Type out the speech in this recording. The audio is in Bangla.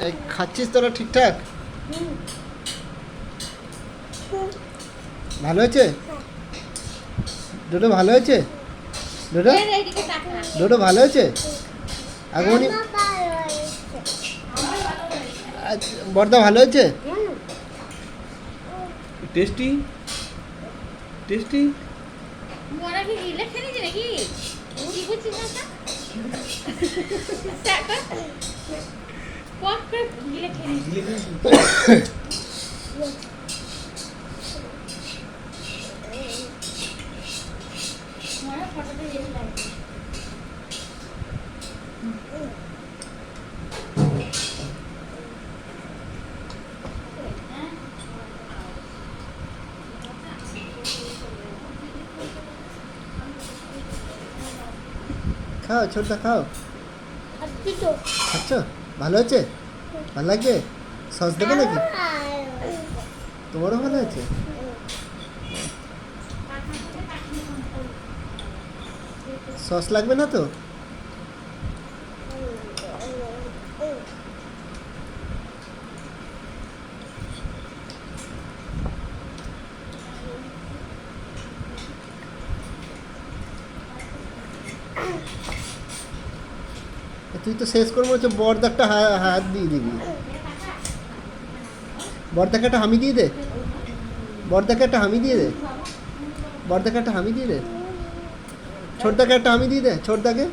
এই খাচ্ছিস তোরা ঠিকঠাক? ভালো হয়েছে? ডোডো ভালো হয়েছে? ডোডো ডোডো ভালো হয়েছে? আগমনী বর্দা ভালো হয়েছে? Tasty tasty. মোরা কি গিলে খেলেছে নাকি? কি বুঝছিস না? পক করে গিলে খেলেছে। মোরা ফটোতে যেতে লাগবে। খাও ছোটদা খাও। খাচ্ছ? ভালো হয়েছে? ভালো লাগছে? সস দেবে নাকি? তোমারও ভালো হয়েছে? সস লাগবে না তো? তুই তো শেষ করে বলছো বড়দারটা হাত দিয়ে দিবি। বড়দাকে একটা হামি দিয়ে দে। বড়দাকে একটা হামি দিয়ে দে। বড়দাকে একটা হামি দিয়ে দে। ছোটদাকে একটা হামি দিয়ে দে ছোটদাকে।